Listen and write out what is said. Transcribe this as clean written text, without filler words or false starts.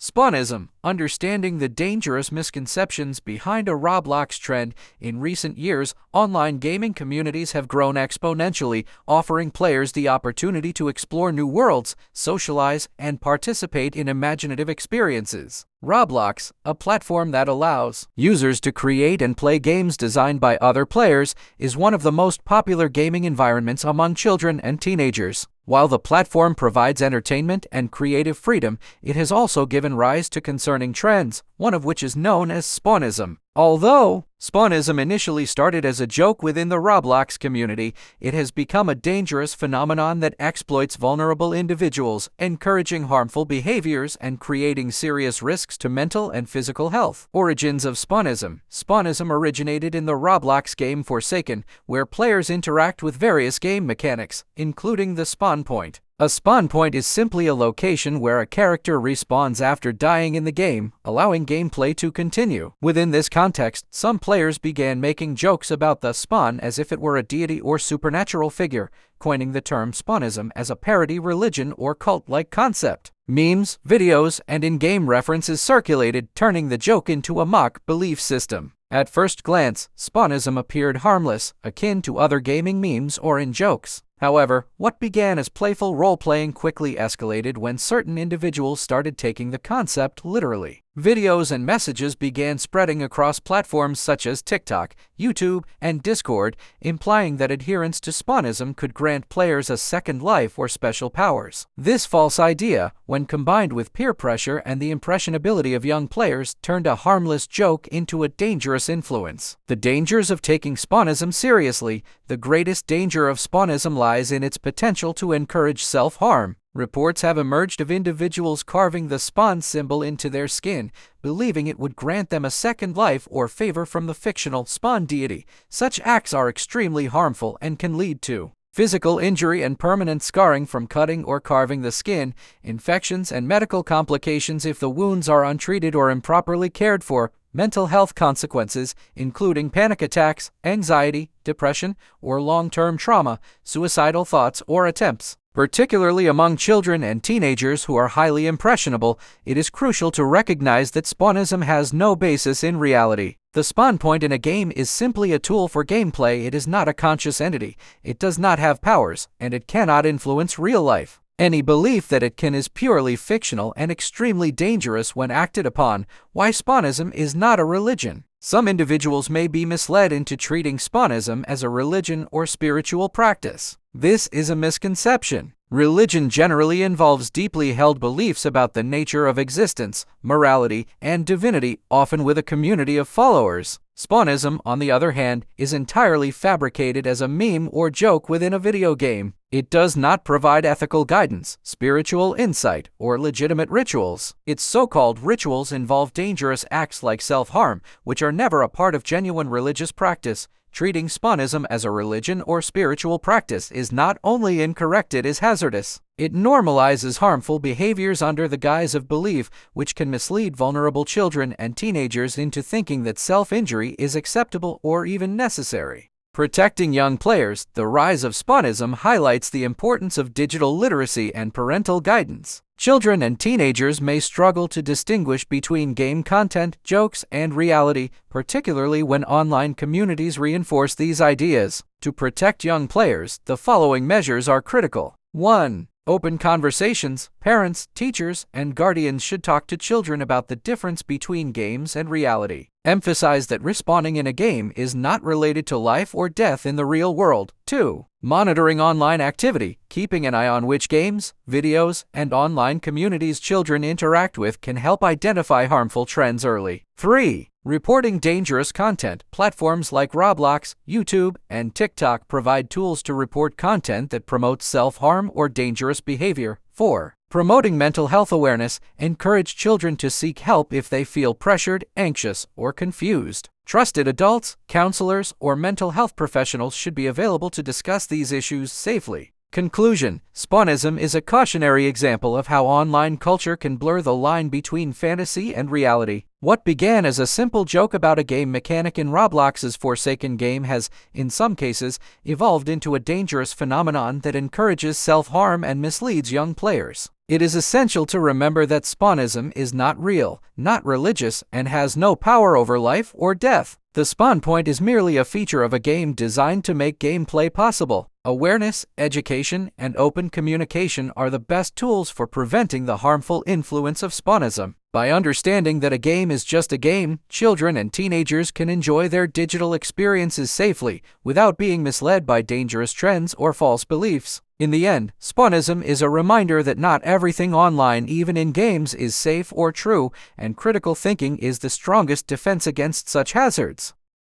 SPAWNISM, understanding the dangerous misconceptions behind a Roblox trend. In recent years, online gaming communities have grown exponentially, offering players the opportunity to explore new worlds, socialize, and participate in imaginative experiences. Roblox, a platform that allows users to create and play games designed by other players, is one of the most popular gaming environments among children and teenagers. While the platform provides entertainment and creative freedom, it has also given rise to concerning trends, one of which is known as SPAWNISM. Although SPAWNISM initially started as a joke within the Roblox community, it has become a dangerous phenomenon that exploits vulnerable individuals, encouraging harmful behaviors and creating serious risks to mental and physical health. Origins of SPAWNISM. SPAWNISM originated in the Roblox game Forsaken, where players interact with various game mechanics, including the spawn point. A spawn point is simply a location where a character respawns after dying in the game, allowing gameplay to continue. Within this context, some players began making jokes about the spawn as if it were a deity or supernatural figure, coining the term SPAWNISM as a parody religion or cult-like concept. Memes, videos, and in-game references circulated, turning the joke into a mock belief system. At first glance, SPAWNISM appeared harmless, akin to other gaming memes or in-jokes. However, what began as playful role-playing quickly escalated when certain individuals started taking the concept literally. Videos and messages began spreading across platforms such as TikTok, YouTube, and Discord, implying that adherence to SPAWNISM could grant players a second life or special powers. This false idea, when combined with peer pressure and the impressionability of young players, turned a harmless joke into a dangerous influence. The dangers of taking SPAWNISM seriously. The greatest danger of SPAWNISM lies in its potential to encourage self-harm. Reports have emerged of individuals carving the spawn symbol into their skin, believing it would grant them a second life or favor from the fictional spawn deity. Such acts are extremely harmful and can lead to physical injury and permanent scarring from cutting or carving the skin, infections and medical complications if the wounds are untreated or improperly cared for, mental health consequences, including panic attacks, anxiety, depression, or long-term trauma, suicidal thoughts or attempts. Particularly among children and teenagers who are highly impressionable, it is crucial to recognize that SPAWNISM has no basis in reality. The spawn point in a game is simply a tool for gameplay. It is not a conscious entity, it does not have powers, and it cannot influence real life. Any belief that it can is purely fictional and extremely dangerous when acted upon. Why SPAWNISM is not a religion. Some individuals may be misled into treating SPAWNISM as a religion or spiritual practice. This is a misconception. Religion generally involves deeply held beliefs about the nature of existence, morality, and divinity, often with a community of followers. SPAWNISM, on the other hand, is entirely fabricated as a meme or joke within a video game. It does not provide ethical guidance, spiritual insight, or legitimate rituals. Its so-called rituals involve dangerous acts like self-harm, which are never a part of genuine religious practice. Treating SPAWNISM as a religion or spiritual practice is not only incorrect, it is hazardous. It normalizes harmful behaviors under the guise of belief, which can mislead vulnerable children and teenagers into thinking that self-injury is acceptable or even necessary. Protecting young players. The rise of SPAWNISM highlights the importance of digital literacy and parental guidance. Children and teenagers may struggle to distinguish between game content, jokes, and reality, particularly when online communities reinforce these ideas. To protect young players, the following measures are critical. 1. Open conversations. Parents, teachers, and guardians should talk to children about the difference between games and reality. Emphasize that respawning in a game is not related to life or death in the real world. 2. Monitoring online activity. Keeping an eye on which games, videos, and online communities children interact with can help identify harmful trends early. 3. Reporting dangerous content. Platforms like Roblox, YouTube, and TikTok provide tools to report content that promotes self-harm or dangerous behavior. 4. Promoting mental health awareness. Encourage children to seek help if they feel pressured, anxious, or confused. Trusted adults, counselors, or mental health professionals should be available to discuss these issues safely. Conclusion. SPAWNISM is a cautionary example of how online culture can blur the line between fantasy and reality. What began as a simple joke about a game mechanic in Roblox's Forsaken game has, in some cases, evolved into a dangerous phenomenon that encourages self-harm and misleads young players. It is essential to remember that SPAWNism is not real, not religious, and has no power over life or death. The spawn point is merely a feature of a game designed to make gameplay possible. Awareness, education, and open communication are the best tools for preventing the harmful influence of SPAWNism. By understanding that a game is just a game, children and teenagers can enjoy their digital experiences safely without being misled by dangerous trends or false beliefs. In the end, SPAWNism is a reminder that not everything online, even in games, is safe or true, and critical thinking is the strongest defense against such hazards.